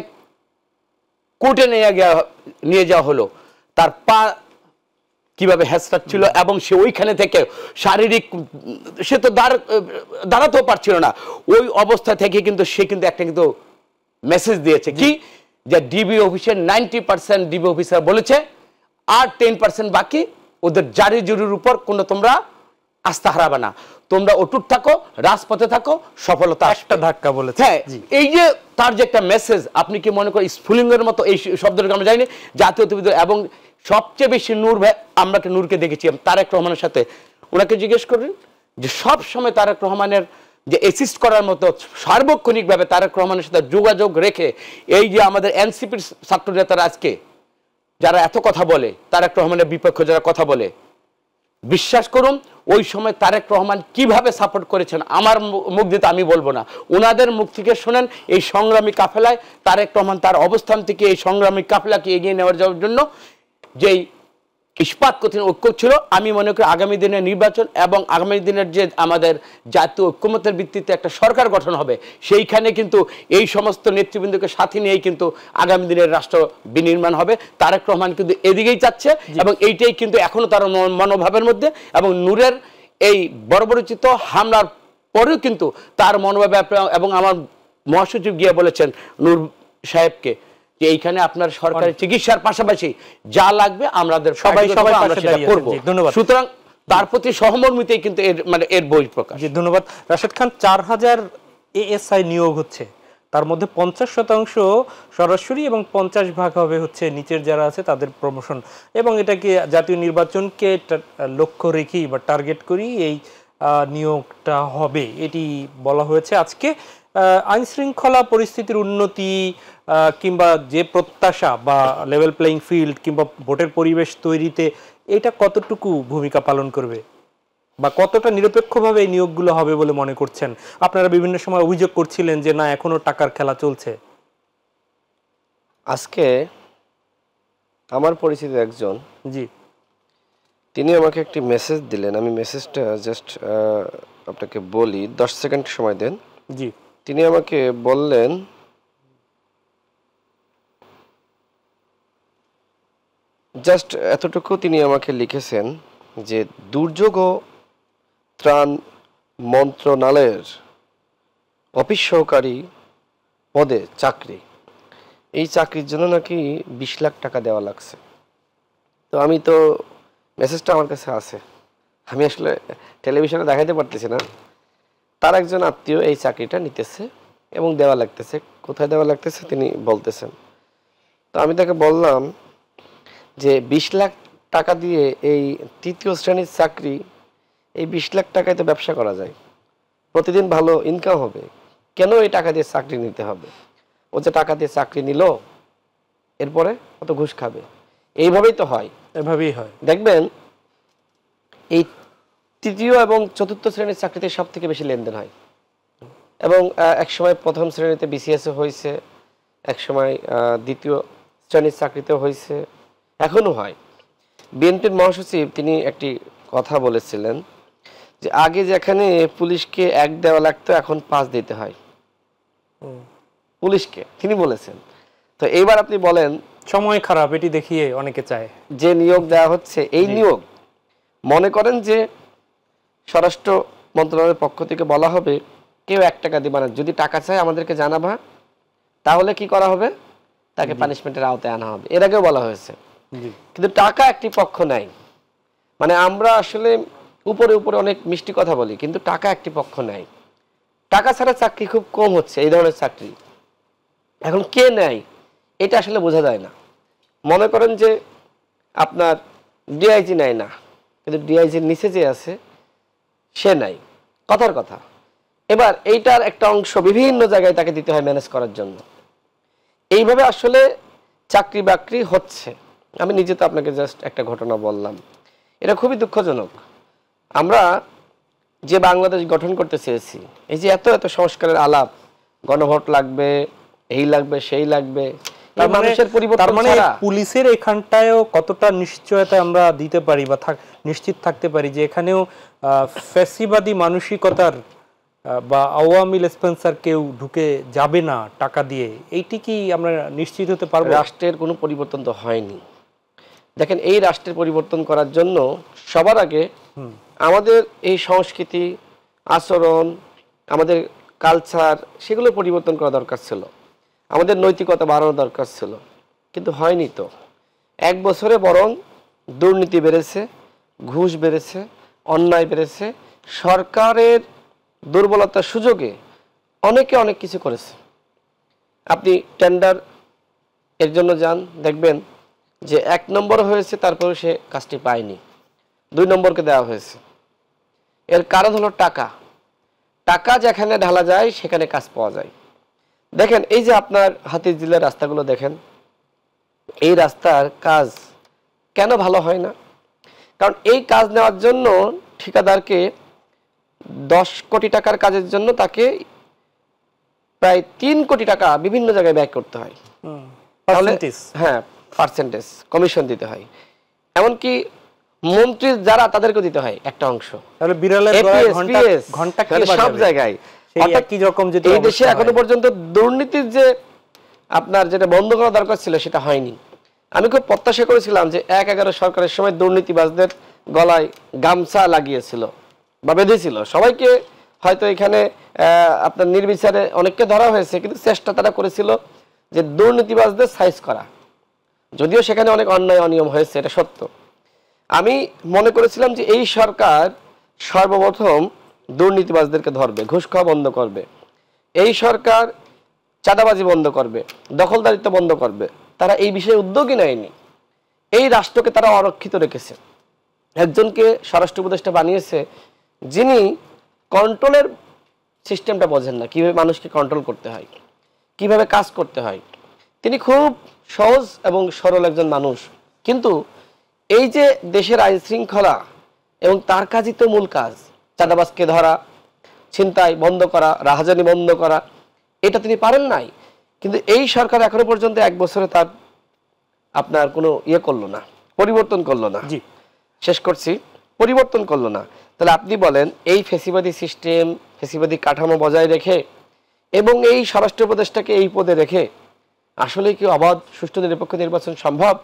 কোর্টে নিয়ে যাওয়া হলো, তার পা কিভাবে হ্যাসরাত ছিল, এবং সে ওইখানে থেকে শারীরিক, সে তো দাঁড়াতেও পারছিল না, ওই অবস্থা থেকে কিন্তু সে কিন্তু একটা কিন্তু মেসেজ দিয়েছে কি, যে ডিবি অফিসের 90% ডিবি অফিসার বলেছে, আর 10% বাকি, ওদের জারি জুরির উপর কোনো তোমরা আস্থা হারাবে না, তোমরা অটুট থাকো, রাজপথে থাকো, সফলতা একটা ধাক্কা বলেছে। হ্যাঁ, এই যে তার যে একটা মেসেজ, আপনি কি মনে করেন স্ফুলিঙ্গের মতো এই শব্দটাকে আমরা জানি জাতীয়তাবিদ, এবং সবচেয়ে বেশি নূর ভাই, আমরা নূরকে দেখেছি তারেক রহমানের সাথে, ওনাকে জিজ্ঞেস করেন যে সব সময় তারেক রহমানের যে অ্যাসিস্ট করার মতো সার্বক্ষণিকভাবে তারেক রহমানের সাথে যোগাযোগ রেখে, এই যে আমাদের এনসিপির ছাত্র নেতারা আজকে যারা এত কথা বলে, তারেক রহমানের বিপক্ষে যারা কথা বলে, বিশ্বাস করুন ওই সময় তারেক রহমান কিভাবে সাপোর্ট করেছেন, আমার মুখ দিতে আমি বলবো না, ওনাদের মুখ থেকে শোনেন এই সংগ্রামী কাফেলায় তারেক রহমান তার অবস্থান থেকে এই সংগ্রামী কাফেলাকে এগিয়ে নেওয়ার যাওয়ার জন্য যেই ইস্পাত কঠিন ঐক্য ছিল, আমি মনে করি আগামী দিনের নির্বাচন এবং আগামী দিনের যে আমাদের জাতীয় ঐক্যমতের ভিত্তিতে একটা সরকার গঠন হবে, সেইখানে কিন্তু এই সমস্ত নেতৃবৃন্দকে সাথে নিয়েই কিন্তু আগামী দিনের রাষ্ট্র বিনির্মাণ হবে। তারেক রহমান কিন্তু এদিকেই চাচ্ছে, এবং এইটাই কিন্তু এখনো তার মনোভাবের মধ্যে, এবং নূরের এই বর্বরচিত হামলার পরেও কিন্তু তার মনোভাব, এবং আমার মহাসচিব গিয়ে বলেছেন নূর সাহেবকে যে এইখানে আপনার সরকারি চিকিৎসার পাশাপাশি যা লাগবে আমাদের সবাই করব। সুতরাং তার প্রতি সহমর্মিতাই কিন্তু এর মানে এর বহিঃপ্রকাশ। ধন্যবাদ। রাশেদ খান, 4000 এএসআই নিয়োগ হচ্ছে, তার মধ্যে 50% সরাসরি এবং 50% হবে হচ্ছে নিচের যারা আছে তাদের প্রমোশন, এবং এটাকে জাতীয় নির্বাচনকে লক্ষ্য রেখেই বা টার্গেট করি এই নিয়োগটা হবে, এটি বলা হয়েছে। আজকে আইন শৃঙ্খলা পরিস্থিতির উন্নতি কিংবা যে প্রত্যাশা বা লেভেল প্লেইং ফিল্ড কিংবা ভোটের পরিবেশ তৈরিতে এটা কতটুকু ভূমিকা পালন করবে, বা কতটা নিরপেক্ষভাবে এই নিয়োগগুলো হবে বলে মনে করছেন? আপনারা বিভিন্ন সময় অভিযোগ করছিলেন যে না, এখনো টাকার খেলা চলছে। আজকে আমার পরিচিত একজন, জি, তিনি আমাকে একটি মেসেজ দিলেন, আমি মেসেজটা জাস্ট আপনাকে বলি, 10 সেকেন্ড সময় দেন। জি। তিনি আমাকে বললেন, জাস্ট এতটুকু তিনি আমাকে লিখেছেন যে দুর্যোগ ও ত্রাণ মন্ত্রণালয়ের অফিস সহকারী পদে চাকরি, এই চাকরির জন্য নাকি 20 লাখ টাকা দেওয়া লাগছে। তো আমি তো মেসেজটা আমার কাছে আছে, আমি আসলে টেলিভিশনে দেখাইতে পারতেছি না। তার একজন আত্মীয় এই চাকরিটা নিতেছে এবং দেওয়া লাগতেছে, কোথায় দেওয়া লাগতেছে তিনি বলতেছেন। তো আমি তাকে বললাম যে 20 লাখ টাকা দিয়ে এই 3য় শ্রেণীর চাকরি, এই 20 লাখ টাকায় তো ব্যবসা করা যায়, প্রতিদিন ভালো ইনকাম হবে, কেন এই টাকা দিয়ে চাকরি নিতে হবে? ও যে টাকা দিয়ে চাকরি নিল, এরপরে কত ঘুষ খাবে? এইভাবেই তো হয়, এভাবেই হয়। দেখবেন এই 3য় এবং 4র্থ শ্রেণীর চাকরিতে সব থেকে বেশি লেনদেন হয়, এবং একসময় 1ম শ্রেণীতে বিসিএসে হয়েছে, একসময় 2য় শ্রেণীর চাকরিতেও হয়েছে, এখনো হয়। বিএনপির মহাসচিব তিনি একটি কথা বলেছিলেন যে আগে যেখানে পুলিশকে 1 দেওয়া লাগতো, এখন 5 দিতে হয় পুলিশকে, তিনি বলেছেন। তো এইবার আপনি বলেন, সময় খারাপ এটি দেখিয়ে অনেকে চায় যে নিয়োগ দেওয়া হচ্ছে, এই নিয়োগ মনে করেন যে স্বরাষ্ট্র মন্ত্রণালয়ের পক্ষ থেকে বলা হবে কেউ 1 টাকা দিবা না, যদি টাকা চায় আমাদেরকে জানাবা, তাহলে কি করা হবে? তাকে পানিশমেন্টের আওতায় আনা হবে, এর আগেও বলা হয়েছে। কিন্তু টাকা একটি পক্ষ নাই, মানে আমরা আসলে উপরে উপরে অনেক মিষ্টি কথা বলি, কিন্তু টাকা একটি পক্ষ নাই। টাকা ছাড়া চাকরি খুব কম হচ্ছে, এই ধরনের চাকরি। এখন কে নেয় এটা আসলে বোঝা যায় না। মনে করেন যে আপনার ডিআইজি নেয় না, কিন্তু ডিআইজির নিচে যে আছে সে নাই, কথার কথা। এবার এইটার একটা অংশ বিভিন্ন জায়গায় তাকে দিতে হয় ম্যানেজ করার জন্য। এইভাবে আসলে চাকরি বাকরি হচ্ছে। আমি নিজে তো আপনাকে জাস্ট একটা ঘটনা বললাম, এটা খুবই দুঃখজনক। আমরা যে বাংলাদেশ গঠন করতে চেয়েছি, এই যে এত এত সংস্কারের আলাপ, গণভোট লাগবে, এই লাগবে সেই লাগবে, মানুষের পরিবর্তন ছাড়া পুলিশের এখানটায়ও কতটা নিশ্চয়তা আমরা দিতে পারি বা নিশ্চিত থাকতে পারি যে এখানেও ফ্যাসিবাদী মানসিকতার বা আওয়ামী স্পন্সর কেউ ঢুকে যাবে না টাকা দিয়ে, এইটি কি আমরা নিশ্চিত হতে পারবো? রাষ্ট্রের কোনো পরিবর্তন তো হয়নি। দেখেন, এই রাষ্ট্রের পরিবর্তন করার জন্য সবার আগে আমাদের এই সংস্কৃতি, আচরণ, আমাদের কালচার, সেগুলো পরিবর্তন করা দরকার ছিল। আমাদের নৈতিকতা বাড়ানো দরকার ছিল, কিন্তু হয়নি তো। 1 বছরে বরং দুর্নীতি বেড়েছে, ঘুষ বেড়েছে, অন্যায় বেড়েছে। সরকারের দুর্বলতার সুযোগে অনেকে অনেক কিছু করেছে। আপনি টেন্ডার এর জন্য যান, দেখবেন যে 1 নম্বর হয়েছে, তারপরে সে কাজটি পায়নি, 2 নম্বরকে দেওয়া হয়েছে। এর কারণ হলো টাকা। টাকা যেখানে ঢালা যায় সেখানে কাজ পাওয়া যায়। দেখেন, এই যে আপনার হাতিরঝিলের রাস্তাগুলো দেখেন, এই রাস্তার কাজ কেন ভালো হয় না? কারণ এই কাজ নেওয়ার জন্য ঠিকাদারকে 10 কোটি টাকার কাজের জন্য তাকে প্রায় 3 কোটি টাকা বিভিন্ন জায়গায় ব্যয় করতে হয়। তাহলে হ্যাঁ, পার্সেন্টেজ কমিশন দিতে হয়। এমনকি মন্ত্রী যারা, তাদেরকে দিতে হয় একটা অংশ। তাহলে বিড়ালের ঘন্টা সব জায়গায় কি রকম। এই দেশে এখনো পর্যন্ত দুর্নীতির যে আপনার যেটা বন্ধ করা দরকার ছিল সেটা হয়নি। আমি খুব প্রত্যাশা করেছিলাম যে 1/11 সরকারের সময় দুর্নীতিবাজদের গলায় গামছা লাগিয়েছিল বা বেঁধেছিল সবাইকে। হয়তো এখানে আপনার নির্বিচারে অনেককে ধরা হয়েছে, কিন্তু চেষ্টা তারা করেছিল যে দুর্নীতিবাজদের সাইজ করা। যদিও সেখানে অনেক অন্যায় অনিয়ম হয়েছে, এটা সত্য। আমি মনে করেছিলাম যে এই সরকার সর্বপ্রথম দুর্নীতিবাজদেরকে ধরবে, ঘুষ খাওয়া বন্ধ করবে। এই সরকার চাঁদাবাজি বন্ধ করবে, দখলদারিত্ব বন্ধ করবে। তারা এই বিষয়ে উদ্যোগই নেয়নি। এই রাষ্ট্রকে তারা অরক্ষিত রেখেছে। একজনকে স্বরাষ্ট্র উপদেষ্টা বানিয়েছে যিনি কন্ট্রোলের সিস্টেমটা বোঝেন না, কিভাবে মানুষকে কন্ট্রোল করতে হয়, কিভাবে কাজ করতে হয়। তিনি খুব সহজ এবং সরল একজন মানুষ, কিন্তু এই যে দেশের আইন শৃঙ্খলা এবং তার কাজই তো মূল কাজ, চাঁদাবাজকে ধরা, ছিনতাই বন্ধ করা, রাহাজানি বন্ধ করা, এটা তিনি পারেন নাই। কিন্তু এই সরকার এখনো পর্যন্ত 1 বছরে তার আপনার কোনো করলো না, পরিবর্তন করলো না। জি, শেষ করছি, পরিবর্তন করলো না। তাহলে আপনি বলেন, এই ফ্যাসিবাদী সিস্টেম, ফ্যাসিবাদী কাঠামো বজায় রেখে এবং এই স্বরাষ্ট্র উপদেষ্টাকে এই পদে রেখে আসলে কি অবাধ, সুষ্ঠু, নিরপেক্ষ নির্বাচন সম্ভব?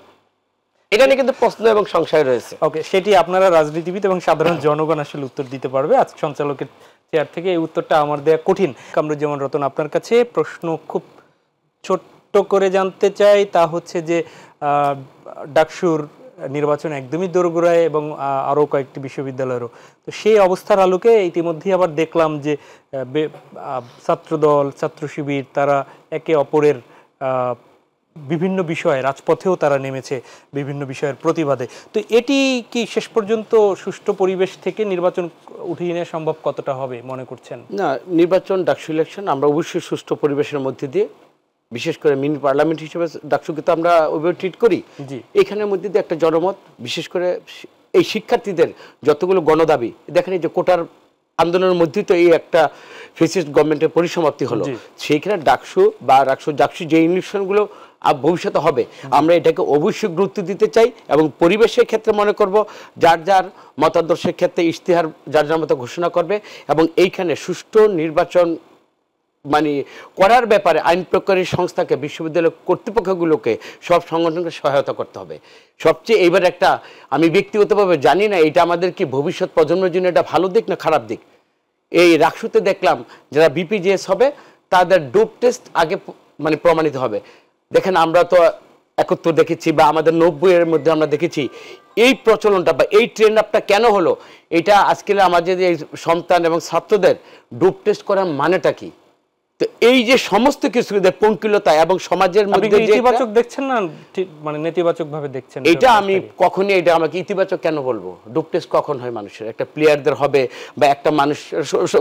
এটা নিয়ে কিন্তু প্রশ্ন এবং সংশয় রয়েছে। ওকে, সেটি আপনারা রাজনীতিবিদ এবং সাধারণ জনগণ আসলে উত্তর দিতে পারবে। আজকে সঞ্চালকের চেয়ার থেকে এই উত্তরটা আমার দেয়া কঠিন। কামরুজ্জামান রতন, আপনার কাছে প্রশ্ন খুব ছোট্ট করে জানতে চাই, তা হচ্ছে যে ডাকসুর নির্বাচন একদমই দোরগোড়ায় এবং আরও কয়েকটি বিশ্ববিদ্যালয়েরও, তো সেই অবস্থার আলোকে ইতিমধ্যেই আবার দেখলাম যে ছাত্রদল, ছাত্র শিবির তারা একে অপরের বিভিন্ন বিষয়ে রাজপথেও তারা নেমেছে বিভিন্ন বিষয়ের প্রতিবাদে। তো এটি কি শেষ পর্যন্ত সুষ্ঠু পরিবেশ থেকে নির্বাচন উঠিয়ে নেওয়া সম্ভব কতটা হবে মনে করছেন? না, নির্বাচন, ডাকসু ইলেকশন আমরা অবশ্যই সুষ্ঠু পরিবেশের মধ্যে দিয়ে, বিশেষ করে মিনি পার্লামেন্ট হিসেবে ডাকসুকে তো আমরা ওইভাবে ট্রিট করি। এখানের মধ্যে দিয়ে একটা জনমত, বিশেষ করে এই শিক্ষার্থীদের যতগুলো গণদাবি, দেখেন এই যে কোটার আন্দোলনের মধ্যে তো এই একটা ফ্যাসিস্ট গভর্নমেন্টের পরিসমাপ্তি হলো। সেইখানে ডাকসু বা ডাকসু যে ইলেকশনগুলো ভবিষ্যতে হবে, আমরা এটাকে অবশ্যই গুরুত্ব দিতে চাই এবং পরিবেশের ক্ষেত্রে মনে করব যার যার মতাদর্শের ক্ষেত্রে ইশতেহার যার যার মতো ঘোষণা করবে এবং এইখানে সুষ্ঠু নির্বাচন মানে করার ব্যাপারে আইন প্রকারী সংস্থাকে, বিশ্ববিদ্যালয় কর্তৃপক্ষগুলোকে, সব সংগঠনকে সহায়তা করতে হবে। সবচেয়ে এইবার একটা, আমি ব্যক্তিগতভাবে জানি না এটা আমাদের কি ভবিষ্যৎ প্রজন্মের জন্য এটা ভালো দিক না খারাপ দিক। এই রাকসুতে দেখলাম যারা বিপিজিএস হবে তাদের ডোপ টেস্ট আগে মানে প্রমাণিত হবে। দেখেন, আমরা তো 71 দেখেছি বা আমাদের 90-এর মধ্যে আমরা দেখেছি, এই প্রচলনটা বা এই ট্রেন্ড আপটা কেন হলো, এটা আজকে আমাদের এই সন্তান এবং ছাত্রদের ডোপ টেস্ট করার মানেটা কি? তো এই যে সমস্ত কিছু পঙ্কিলতা এবং সমাজের আপনি মধ্যে কি যে ইতিবাচক দেখছেন না মানে নেতিবাচক ভাবে দেখছেন? এটা আমি কখনই, এটা আমাকে ইতিবাচক কেন বলবো? ডোপ টেস্ট কখন হয় মানুষের? একটা প্লেয়ারদের হবে বা একটা মানুষ,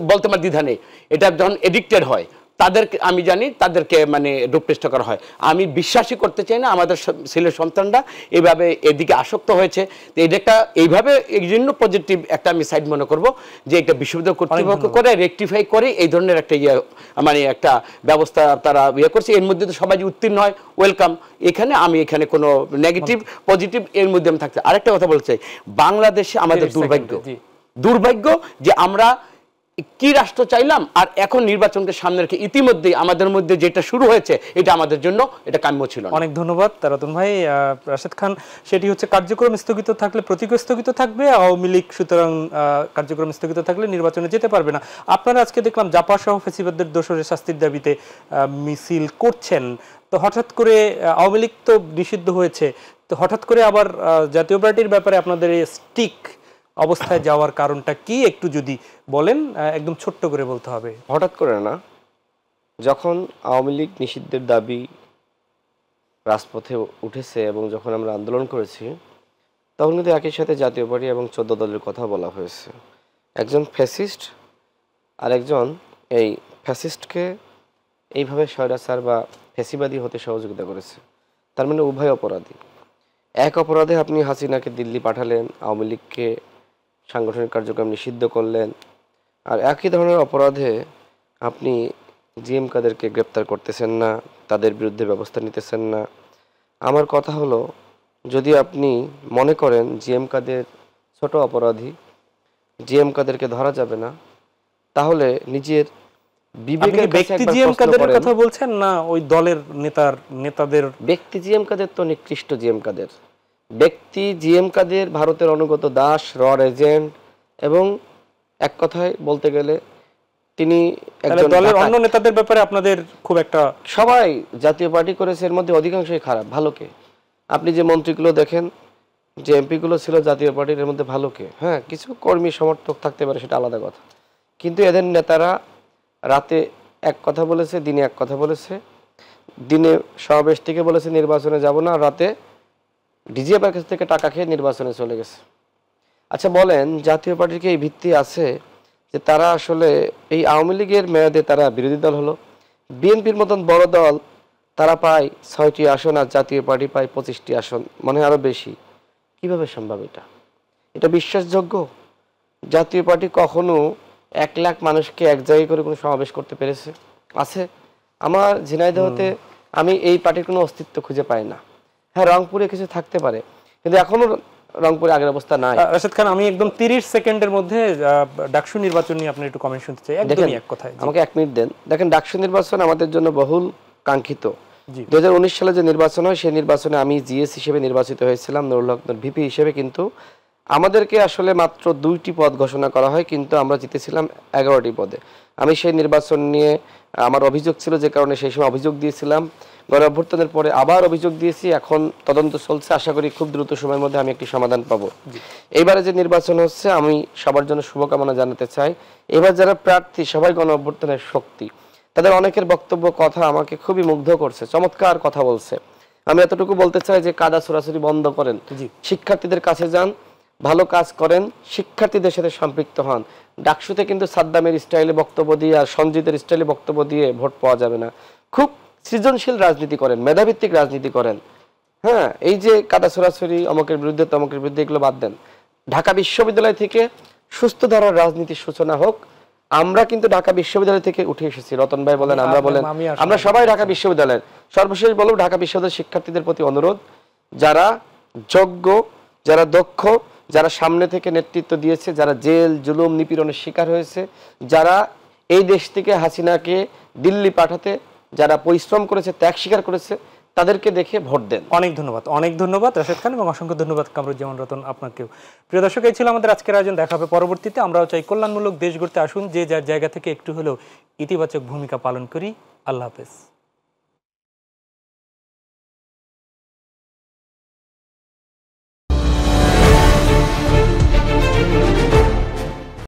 বলতে আমার দ্বিধা নেই, এটা যখন এডিক্টেড হয় তাদেরকে আমি জানি, তাদেরকে মানে ডোপ টেস্ট করা হয়। আমি বিশ্বাসই করতে চাই না আমাদের ছেলের সন্তানরা এইভাবে এদিকে আসক্ত হয়েছে। তো এটা একটা এইভাবে এই জন্য পজিটিভ একটা আমি সাইড মনে করব যে এটা বিশ্ববিদ্যালয় কর্তৃপক্ষ করে রেকটিফাই করে এই ধরনের একটা মানে একটা ব্যবস্থা তারা করছে। এর মধ্যে তো সবাই উত্তীর্ণ হয়, ওয়েলকাম। এখানে কোনো নেগেটিভ পজিটিভ এর মধ্যে আমি থাকতে। আরেকটা কথা বলতে চাই, বাংলাদেশে আমাদের দুর্ভাগ্য যে আমরা কি রাষ্ট্র চাইলাম, আর এখন নির্বাচনকে সামনে রেখে ইতিমধ্যেই আমাদের মধ্যে যেটা শুরু হয়েছে, এটা আমাদের জন্য এটা কাম্য ছিল না। অনেক ধন্যবাদ রতন ভাই। রাশেদ খান, সেটি হচ্ছে কার্যক্রম স্থগিত থাকলে প্রতীক স্থগিত থাকবে, আওয়ামী লীগ সুতরাং কার্যক্রম স্থগিত থাকলে নির্বাচনে যেতে পারবে না। আপনারা আজকে দেখলাম জাপা সহ ফ্যাসিবাদের দোষরের শাস্তির দাবিতে মিছিল করছেন। তো হঠাৎ করে আওয়ামী লীগ তো নিষিদ্ধ হয়েছে, তো হঠাৎ করে আবার জাতীয় পার্টির ব্যাপারে আপনাদের এই স্টিক অবস্থায় যাওয়ার কারণটা কি একটু যদি বলেন, একদম ছোট্ট করে বলতে হবে। হঠাৎ করে না, যখন আওয়ামী লীগ নিষিদ্ধের দাবি রাজপথে উঠেছে এবং যখন আমরা আন্দোলন করেছি, তখন কিন্তু একই সাথে জাতীয় পার্টি এবং 14 দলের কথা বলা হয়েছে। একজন ফ্যাসিস্ট আর একজন এই ফ্যাসিস্টকে এইভাবে স্বৈরাচার বা ফ্যাসিবাদী হতে সহযোগিতা করেছে, তার মানে উভয় অপরাধী। এক অপরাধে আপনি হাসিনাকে দিল্লি পাঠালেন, আওয়ামী লীগকে সাংগঠনিক কার্যক্রম নিষিদ্ধ করলেন, আর একই ধরনের অপরাধে আপনি জিএম কাদেরকে গ্রেপ্তার করতেছেন না, তাদের বিরুদ্ধে ব্যবস্থা নিতেছেন না। আমার কথা হলো, যদি আপনি মনে করেন জিএম কাদের ছোট অপরাধী, জিএম কাদেরকে ধরা যাবে না, তাহলে নিজের বিবেকের ব্যক্তি জিএম কাদের কথা বলছেন না ওই দলের নেতাদের? ব্যক্তি জিএম কাদের তো নিকৃষ্ট জিএম কাদের। ব্যক্তি জিএম কাদের ভারতের অনুগত দাস, রড এজেন্ট, এবং এক কথায় বলতে গেলে তিনি একজন দলের অন্য নেতাদের ব্যাপারে আপনাদের খুব একটা, সবাই জাতীয় পার্টি করেছে, এর মধ্যে অধিকাংশই খারাপ। ভালোকে আপনি যে মন্ত্রীগুলো দেখেন, যে এমপিগুলো ছিল জাতীয় পার্টির, এর মধ্যে ভালোকে, হ্যাঁ কিছু কর্মী সমর্থক থাকতে পারে, সেটা আলাদা কথা, কিন্তু এদের নেতারা রাতে এক কথা বলেছে, দিনে এক কথা বলেছে। দিনে সমাবেশ থেকে বলেছে নির্বাচনে যাব না, রাতে ডিজিএফআই কাছ থেকে টাকা খেয়ে নির্বাচনে চলে গেছে। আচ্ছা বলেন, জাতীয় পার্টির কি এই ভিত্তি আছে যে তারা আসলে এই আওয়ামী লীগের মেয়াদে তারা বিরোধী দল হলো? বিএনপির মতন বড় দল তারা পায় 6টি আসন, আর জাতীয় পার্টি পায় 25টি আসন, মানে আরো বেশি। কিভাবে সম্ভব? এটা বিশ্বাসযোগ্য? জাতীয় পার্টি কখনো 1 লাখ মানুষকে এক জায়গায় করে কোনো সমাবেশ করতে পেরেছে? আছে? আমার ঝিনাইদহতে আমি এই পার্টির কোনো অস্তিত্ব খুঁজে পাই না। হ্যাঁ, রংপুরে কিছু থাকতে পারে, কিন্তু এখনো রংপুরে আগের অবস্থা নাই। রাশেদ খান, আমি একদম 30 সেকেন্ডের মধ্যে ডাকসু নির্বাচন নিয়ে আপনার একটু কমেন্ট শুনতে চাই, একদমই এক কথায়। আমাকে 1 মিনিট দেন। দেখেন, ডাকসু নির্বাচন আমাদের জন্য বহুল কাঙ্ক্ষিত। 2019 সালে যে নির্বাচন হয়, সেই নির্বাচনে আমি জিএস হিসেবে নির্বাচিত হয়েছিলাম, নুরুল হক ভিপি হিসেবে। কিন্তু আমাদেরকে আসলে মাত্র 2টি পদ ঘোষণা করা হয়, কিন্তু আমরা জিতেছিলাম 11টি পদে। আমি সেই নির্বাচন নিয়ে আমার অভিযোগ ছিল, যে কারণে সেই সময় অভিযোগ দিয়েছিলাম। গণ অভ্যুত্থানের পরে আবার অভিযোগ দিয়েছি, এখন তদন্ত চলছে। আশা করি খুব দ্রুত সময়ের মধ্যে আমি একটি সমাধান পাবো। এবারে যে নির্বাচন হচ্ছে, আমি সবার জন্য শুভকামনা জানাতে চাই। এবার যারা প্রার্থী সবাই গণ অভ্যুত্থানের শক্তি। তাদের অনেকের বক্তব্য, কথা আমাকে খুবই মুগ্ধ করছে, চমৎকার কথা বলছে। আমি এতটুকু বলতে চাই যে কাদা ছোড়াছুড়ি বন্ধ করেন, শিক্ষার্থীদের কাছে যান, ভালো কাজ করেন, শিক্ষার্থীদের সাথে সম্পৃক্ত হন। ডাকসুতে কিন্তু সাদ্দামের স্টাইলে বক্তব্য দিয়ে আর সঞ্জিতের স্টাইলে বক্তব্য দিয়ে ভোট পাওয়া যাবে না। খুব সৃজনশীল রাজনীতি করেন, মেধাভিত্তিক রাজনীতি করেন। হ্যাঁ, এই যে কাদা ছোড়াছুড়ি, অমকের বিরুদ্ধে তমকের বিরুদ্ধে, এগুলো বাদ দেন। ঢাকা বিশ্ববিদ্যালয় থেকে সুস্থ ধারার রাজনীতির সূচনা হোক। আমরা কিন্তু ঢাকা বিশ্ববিদ্যালয় থেকে উঠে এসেছি, রতন ভাই বলেন, আমরা বলেন, আমরা সবাই ঢাকা বিশ্ববিদ্যালয়ের। সর্বশেষ বলব, ঢাকা বিশ্ববিদ্যালয়ের শিক্ষার্থীদের প্রতি অনুরোধ, যারা যোগ্য, যারা দক্ষ, যারা সামনে থেকে নেতৃত্ব দিয়েছে, যারা জেল জুলুম নিপীড়নের শিকার হয়েছে, যারা এই দেশ থেকে হাসিনাকে দিল্লি পাঠাতে যারা পরিশ্রম করেছে, ত্যাগ স্বীকার করেছে, তাদেরকে দেখে ভোট দেন। অনেক ধন্যবাদ, অনেক ধন্যবাদ রাশেদ খান, এবং অসংখ্য ধন্যবাদ কামরুজ্জামান রতন আপনাকেও। প্রিয় দর্শক, এই ছিল আমাদের আজকের আয়োজন। দেখা হবে পরবর্তীতে। আমরাও চাই কল্যাণমূলক দেশ গড়তে। আসুন যে যার জায়গা থেকে একটু হলেও ইতিবাচক ভূমিকা পালন করি। আল্লাহ হাফেজ।